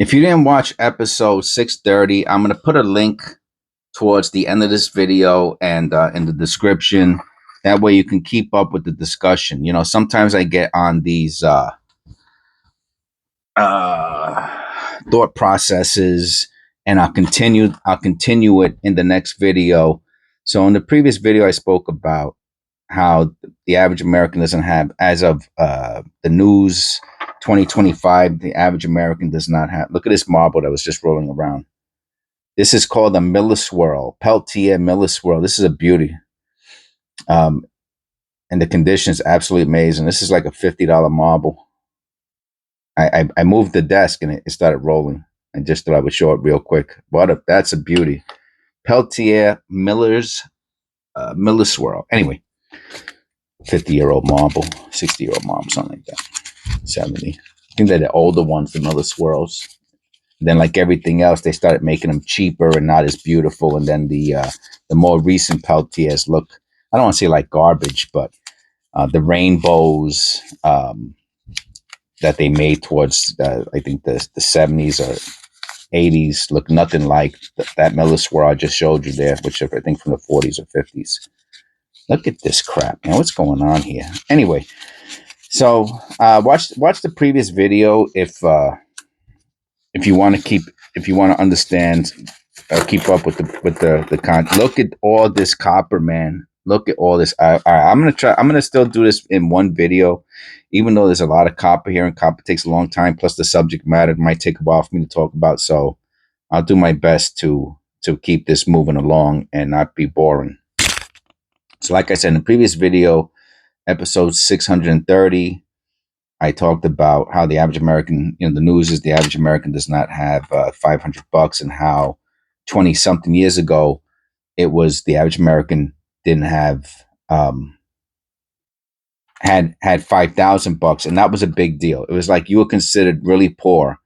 If you didn't watch episode 630, I'm going to put a link towards the end of this video and in the description. That way you can keep up with the discussion. You know, sometimes I get on these thought processes, and I'll continue it in the next video. So in the previous video, I spoke about how the average American doesn't have, as of the news 2025, the average American does not have. Look at this marble that was just rolling around. This is called a Miller Swirl, Peltier Miller Swirl. This is a beauty. And the condition is absolutely amazing. This is like a $50 marble. I moved the desk and it started rolling. I just thought I would show it real quick. But that's a beauty. Peltier Miller Swirl. Anyway, 50-year-old marble, 60-year-old marble, something like that. 70. I think they're the older ones, the Miller Swirls. Then, like everything else, they started making them cheaper and not as beautiful. And then the more recent Peltiers look, I don't want to say like garbage, but the rainbows that they made towards, I think the 70s or 80s look nothing like that Miller Swirl I just showed you there, which I think from the 40s or 50s. Look at this crap, man. What's going on here? Anyway, so watch the previous video if you want to understand, keep up with the content. Look at all this copper, man. Look at all this. I'm gonna still do this in one video, even though there's a lot of copper here, and copper takes a long time. Plus, the subject matter might take a while for me to talk about. So, I'll do my best to keep this moving along and not be boring. So, like I said in the previous video, episode 630. I talked about how the average American, the news is the average American does not have $500, and how 20 something years ago, it was the average American didn't have, had $5,000. And that was a big deal. It was like you were considered really poor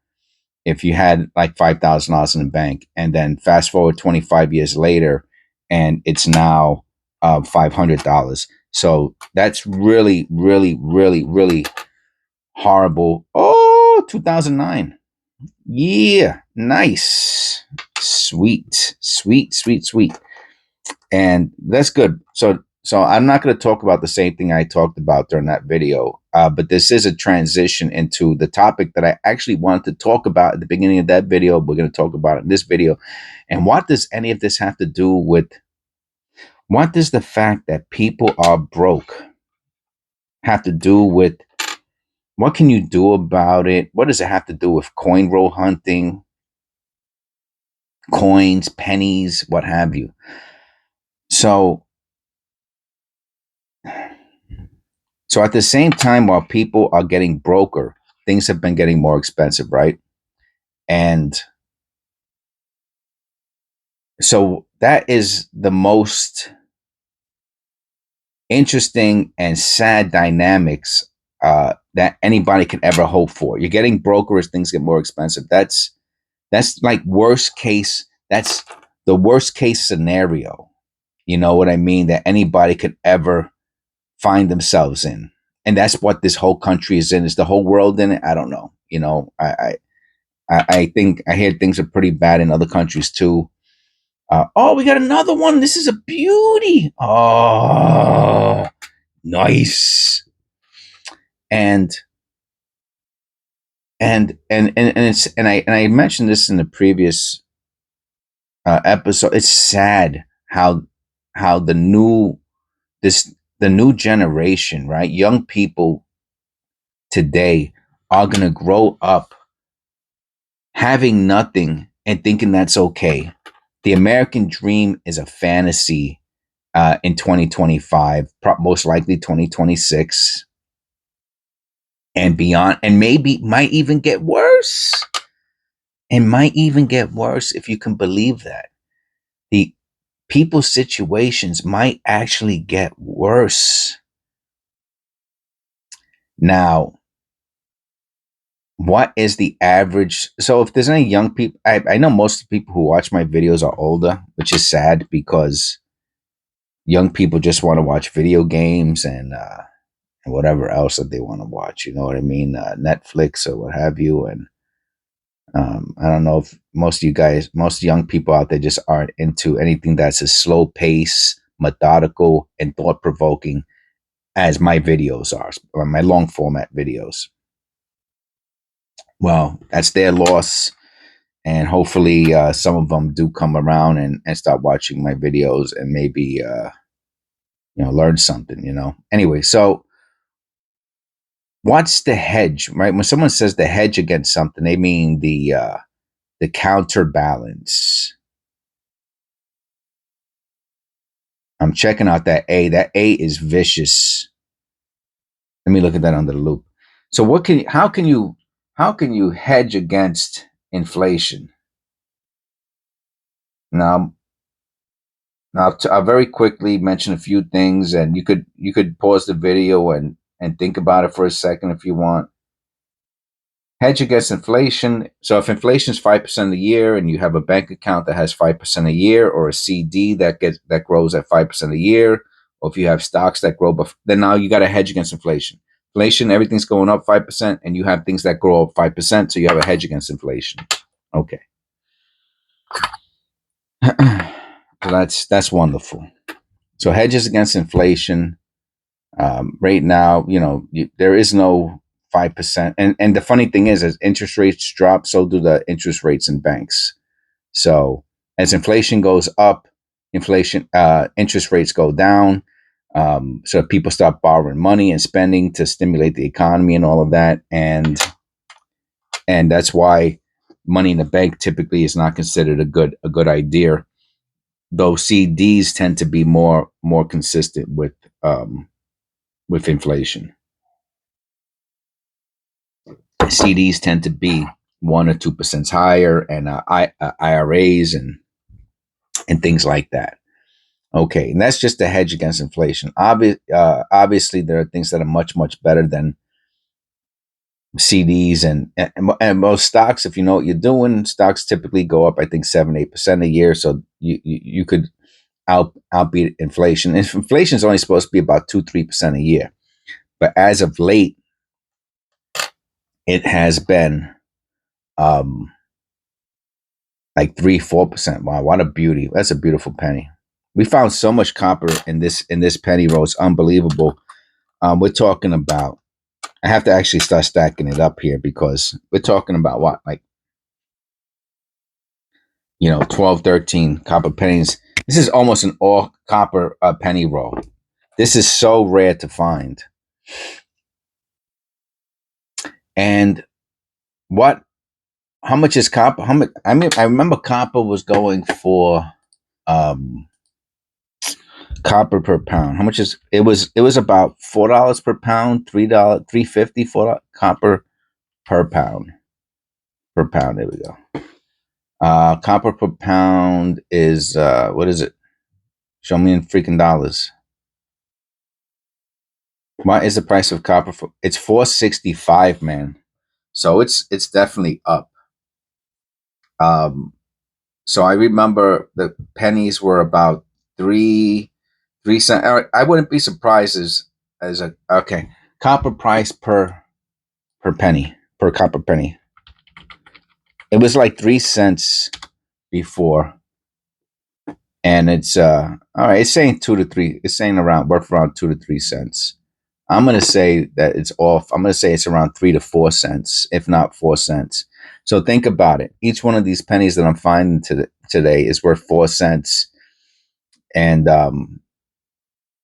if you had like $5,000 in the bank. And then fast forward 25 years later, and it's now $500. So that's really, really, really, really horrible. Oh, 2009. Yeah, nice. Sweet. And that's good. So I'm not going to talk about the same thing I talked about during that video, but this is a transition into the topic that I actually wanted to talk about at the beginning of that video. We're going to talk about it in this video. And what does any of this have to do with, what does the fact that people are broke have to do with, what can you do about it? What does it have to do with coin roll hunting, coins, pennies, what have you? So at the same time, while people are getting broker, things have been getting more expensive, right? And so that is the most interesting and sad dynamics that anybody can ever hope for. You're getting broker as things get more expensive. That's like worst case. That's the worst case scenario. You know what I mean? That anybody could ever find themselves in. And that's what this whole country is in. Is the whole world in it? I don't know. I think I hear things are pretty bad in other countries too. Oh, we got another one. This is a beauty. Oh, nice. And I mentioned this in the previous episode. It's sad how the new generation, right? Young people today are gonna grow up having nothing and thinking that's okay. The American dream is a fantasy in 2025, most likely 2026 and beyond, and maybe might even get worse. It might even get worse, if you can believe that. The people's situations might actually get worse. Now, what is the average? So if there's any young people, I know most of the people who watch my videos are older, which is sad because young people just want to watch video games and whatever else that they want to watch. You know what I mean? Netflix or what have you. And I don't know if most young people out there just aren't into anything that's a slow pace, methodical, and thought provoking, as my videos are, or my long format videos. Well, that's their loss, and hopefully, some of them do come around and start watching my videos and maybe learn something. Anyway, so what's the hedge, right? When someone says the hedge against something, they mean the counterbalance. I'm checking out that A. That A is vicious. Let me look at that under the loop. So how can you hedge against inflation? Now, I'll very quickly mention a few things, and you could pause the video and think about it for a second if you want. Hedge against inflation. So if inflation is 5% a year, and you have a bank account that has 5% a year, or a CD that grows at 5% a year, or if you have stocks that grow, then now you got to hedge against inflation. Inflation, everything's going up 5%, and you have things that grow up 5%, so you have a hedge against inflation. Okay, so that's wonderful. So hedges against inflation. Right now, there is no 5%, and the funny thing is, as interest rates drop, so do the interest rates in banks. So as inflation goes up, interest rates go down. So people start borrowing money and spending to stimulate the economy and all of that, and that's why money in the bank typically is not considered a good idea. Though CDs tend to be more consistent with inflation. CDs tend to be 1 or 2% higher, and IRAs and things like that. Okay, and that's just a hedge against inflation. Obviously, there are things that are much better than CDs and most stocks. If you know what you're doing, stocks typically go up, I think, 7-8% a year. So you could outbeat inflation. Inflation is only supposed to be about 2-3% a year, but as of late, it has been um, like 3-4%. Wow, what a beauty! That's a beautiful penny. We found so much copper in this penny roll. It's unbelievable. We're talking about. I have to actually start stacking it up here because we're talking about what, like 12, 13 copper pennies. This is almost an all copper penny roll. This is so rare to find. And what? How much is copper? How much? I mean, I remember copper was going for um copper per pound. How much is it? Was about $4 per pound, $3, 3.50 for copper per pound. Per pound. There we go. Copper per pound is what is it? Show me in freaking dollars. What is the price of copper for? It's 465, man. So it's definitely up. Um, so I remember the pennies were about 3 cents. I wouldn't be surprised as a okay copper price per penny, per copper penny. It was like 3 cents before, and it's all right. It's saying 2 to 3. It's saying worth around 2 to 3 cents. I'm gonna say that it's off. I'm gonna say it's around 3 to 4 cents, if not 4 cents. So think about it. Each one of these pennies that I'm finding today is worth 4 cents, and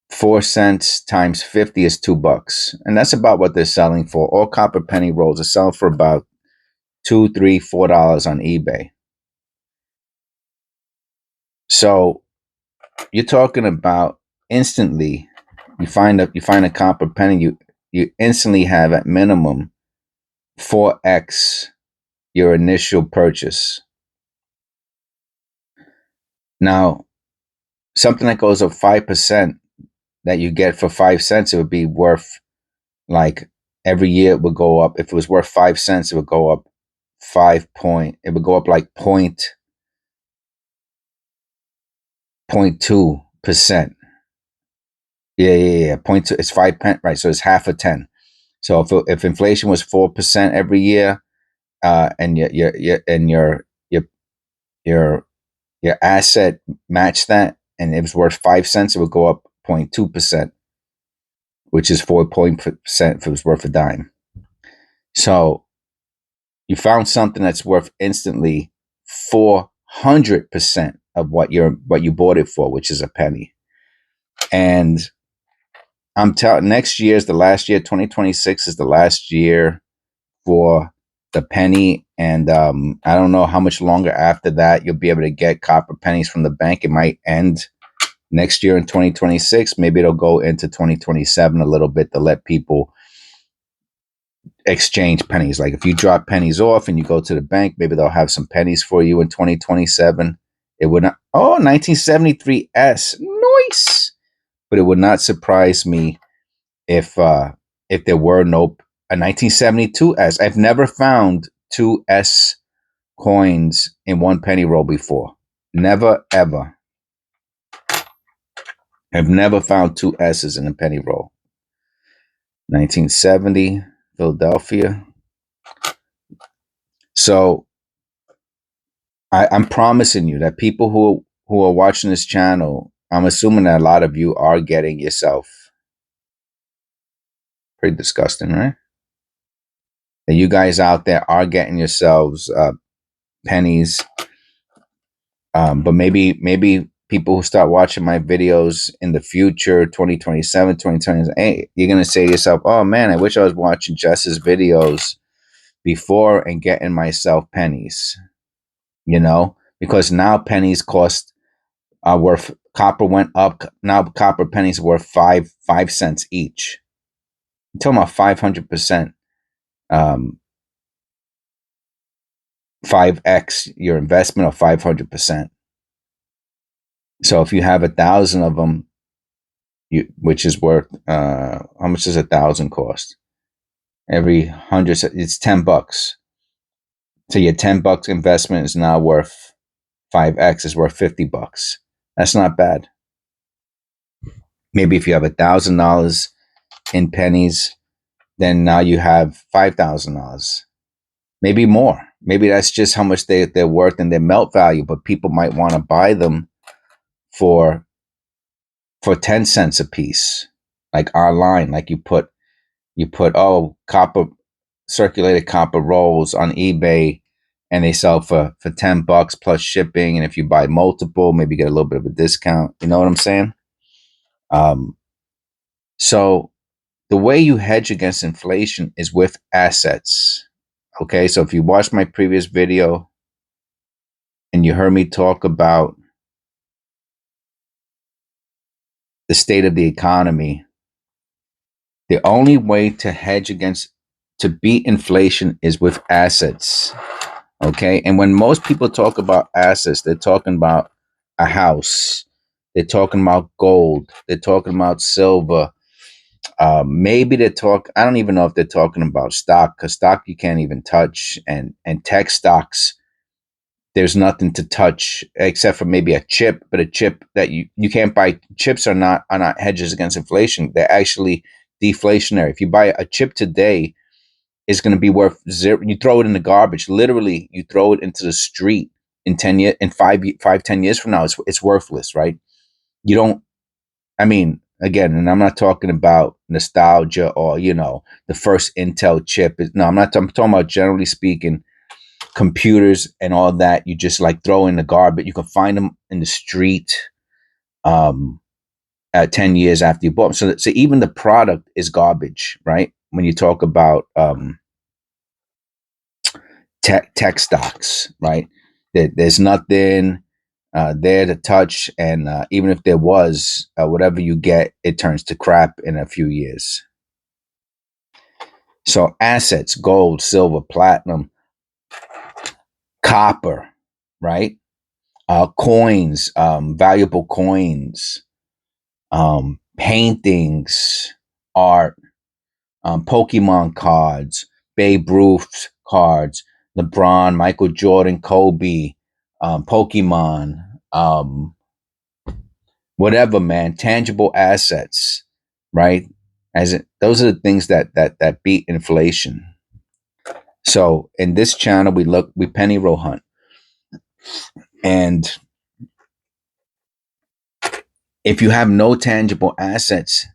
4 cents times 50 is $2, and that's about what they're selling for. All copper penny rolls are selling for about $2, $3, $4 on eBay. So you're talking about instantly. You find a copper penny, you instantly have at minimum 4x your initial purchase. Now, something that goes up 5% that you get for 5 cents, it would be worth, like, every year it would go up. If it was worth 5 cents, it would go up it would go up like 0.2%. Yeah. 0.2. It's 5 pence, right? So it's half a 10. So if inflation was 4% every year, and your your asset matched that, and it was worth 5 cents, it would go up 0.2%, which is 4% if it was worth a dime. So you found something that's worth instantly 400% of what you bought it for, which is a penny. And I'm telling, next year is the last year. 2026 is the last year for the penny, and I don't know how much longer after that you'll be able to get copper pennies from the bank. It might end next year in 2026. Maybe it'll go into 2027 a little bit to let people exchange pennies. Like if you drop pennies off and you go to the bank, maybe they'll have some pennies for you in 2027. It would not. Oh, 1973 S, nice. But it would not surprise me if there were no a 1972 S. I've never found two S coins in one penny roll before. Never ever. I've never found two S's in a penny roll. 1970 Philadelphia. So I'm promising you that people who are watching this channel, I'm assuming that a lot of you are getting yourself. Pretty disgusting, right? That you guys out there are getting yourselves pennies. But maybe people who start watching my videos in the future, 2027, 2028, you're going to say to yourself, oh man, I wish I was watching Jess's videos before and getting myself pennies, because now pennies cost worth, copper went up. Now copper pennies are worth 5 cents each. I'm talking about 500%, 5x your investment, or 500%. So if you have 1,000 of them, which is worth, how much does 1,000 cost? Every 100, it's $10. So your $10 investment is now worth 5x, is worth $50. That's not bad. Maybe if you have $1,000 in pennies, then now you have $5,000. Maybe more. Maybe that's just how much they're worth and their melt value. But people might want to buy them for 10 cents a piece, like online. Like you put copper, circulated copper rolls on eBay, and they sell for $10 plus shipping. And if you buy multiple, maybe get a little bit of a discount. You know what I'm saying? So the way you hedge against inflation is with assets. Okay, so if you watched my previous video and you heard me talk about the state of the economy, the only way to beat inflation is with assets. Okay, and when most people talk about assets, they're talking about a house, they're talking about gold, they're talking about silver. Maybe I don't even know if they're talking about stock, because stock you can't even touch, and tech stocks, there's nothing to touch except for maybe a chip, but a chip that you can't buy. Chips are not hedges against inflation. They're actually deflationary. If you buy a chip today, it's going to be worth zero. You throw it in the garbage. Literally, you throw it into the street in 10 years, in 10 years from now, it's worthless, right? You don't, I mean, again, and I'm not talking about nostalgia or, the first Intel chip. No, I'm talking about, generally speaking, computers and all that. You just like throw in the garbage. You can find them in the street at 10 years after you bought them. So even the product is garbage, right? When you talk about tech stocks, right? There's nothing there to touch, and even if there was, whatever you get, it turns to crap in a few years. So assets, gold, silver, platinum, copper, right? Coins, valuable coins, paintings, art, Pokemon cards, Babe Ruth cards, LeBron, Michael Jordan, Kobe, Pokemon, whatever, man, tangible assets, right? Those are the things that beat inflation. So in this channel, we penny roll hunt. And if you have no tangible assets,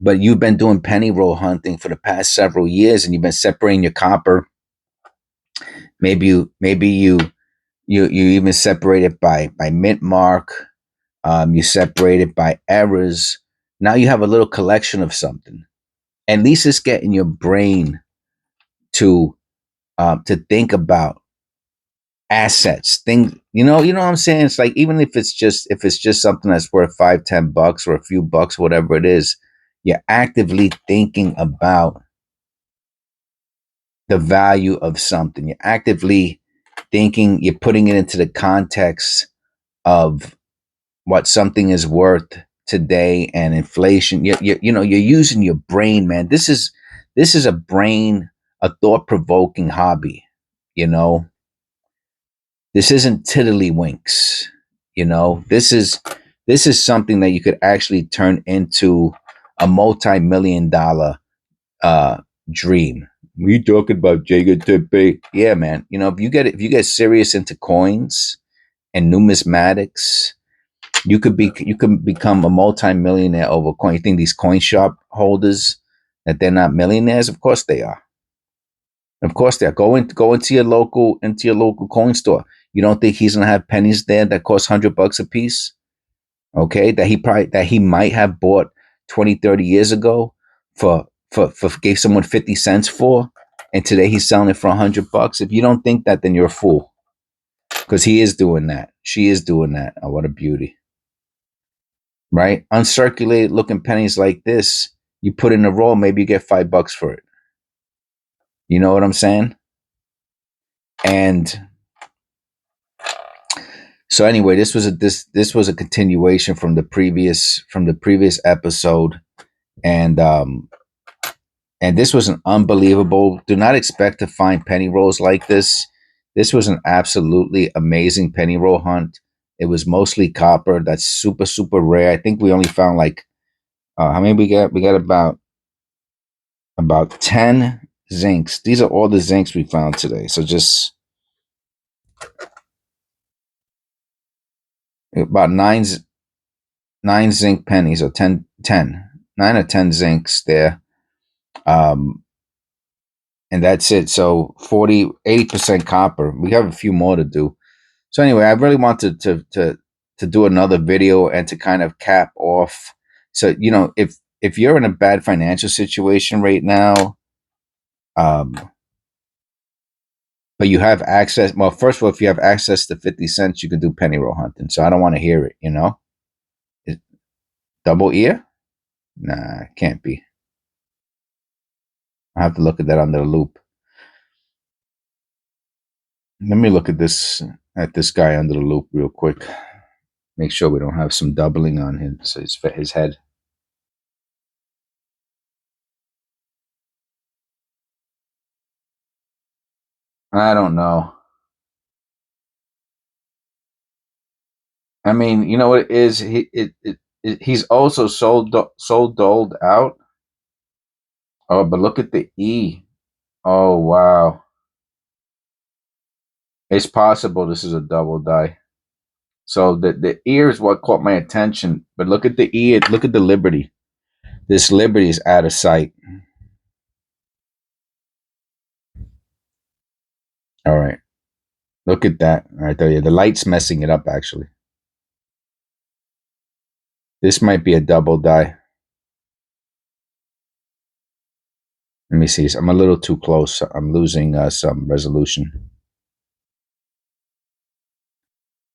but you've been doing penny roll hunting for the past several years and you've been separating your copper, maybe you even separate it by mint mark, you separate it by errors. Now you have a little collection of something. At least it's getting your brain to think about assets. Things, you know what I'm saying? It's like, even if it's just something that's worth $5, $10 or a few bucks, whatever it is, you're actively thinking about the value of something. You're actively thinking, you're putting it into the context of what something is worth today and inflation. You're using your brain, man. This is a thought provoking hobby. You know, this isn't tiddlywinks. This is something that you could actually turn into a multi-million dollar uh dream. We talking about Jacob Tepe? Yeah, man. If you get serious into coins and numismatics, you could become a multi-millionaire over coin. You think these coin shop holders that they're not millionaires? Of course they are. Of course they are. Go into your local coin store. You don't think he's gonna have pennies there that cost $100 a piece? Okay, that he might have bought 20, 30 years ago for gave someone 50 cents for, and today he's selling it for $100. If you don't think that, then you're a fool. Because he is doing that. She is doing that. Oh, what a beauty. Right? Uncirculated looking pennies like this, you put in a roll, maybe you get $5 for it. You know what I'm saying? And so anyway, this was a continuation from the previous episode, and this was an unbelievable. Do not expect to find penny rolls like this. This was an absolutely amazing penny roll hunt. It was mostly copper. That's super super rare. I think we only found like how many we got? We got about 10 zincs. These are all the zincs we found today. So just about nine zinc pennies, or 9 or 10 zincs there. Um, and that's it. So 80% copper. We have a few more to do. So anyway, I really wanted to do another video and to kind of cap off. So if you're in a bad financial situation right now, um, but you have access. Well, first of all, if you have access to 50 cents, you can do penny roll hunting. So I don't want to hear it. It, double ear? Nah, can't be. I have to look at that under the loop. Let me look at this guy under the loop real quick. Make sure we don't have some doubling on his head. I don't know. I mean, you know what it is? He's also so doled out. Oh, but look at the E. Oh wow. It's possible this is a double die. So the ear is what caught my attention. But look at the E. Look at the Liberty. This Liberty is out of sight. All right. Look at that right there. Yeah, the light's messing it up actually. This might be a double die. Let me see. I'm a little too close. I'm losing some resolution.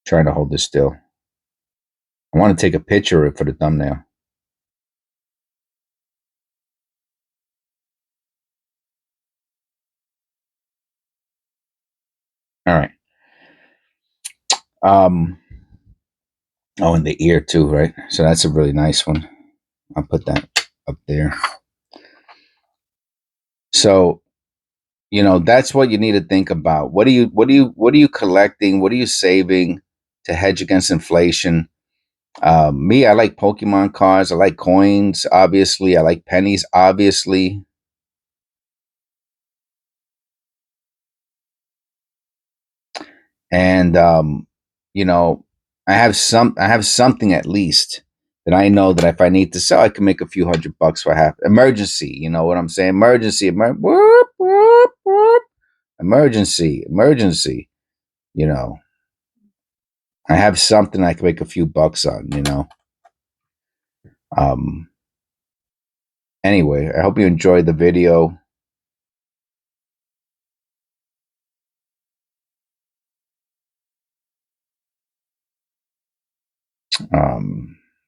Trying to hold this still. I want to take a picture of it for the thumbnail. All right. Oh, and the ear too, right? So that's a really nice one. I'll put that up there. So, that's what you need to think about. What are you collecting? What are you saving to hedge against inflation? Me, I like Pokemon cards. I like coins, obviously. I like pennies, obviously. And you know, I have something at least that I know that if I need to sell, I can make a few $100 for half emergency. You know what I'm saying? Emergency, whoop, whoop, whoop. Emergency. You know, I have something I can make a few bucks on. You know. Um. Anyway, I hope you enjoyed the video.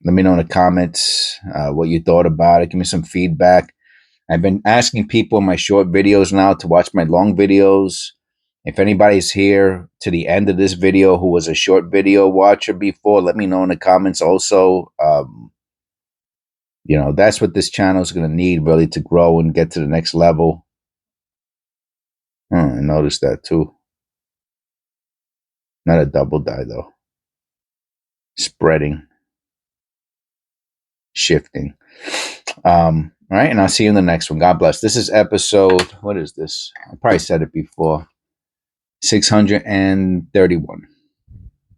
Let me know in the comments what you thought about it. Give me some feedback. I've been asking people in my short videos now to watch my long videos. If anybody's here to the end of this video who was a short video watcher before, let me know in the comments also. You know, that's what this channel is going to need really to grow and get to the next level. I noticed that too. Not a double die though. Spreading. Shifting. All right, and I'll see you in the next one. God bless. This is episode, what is this? I probably said it before. 631.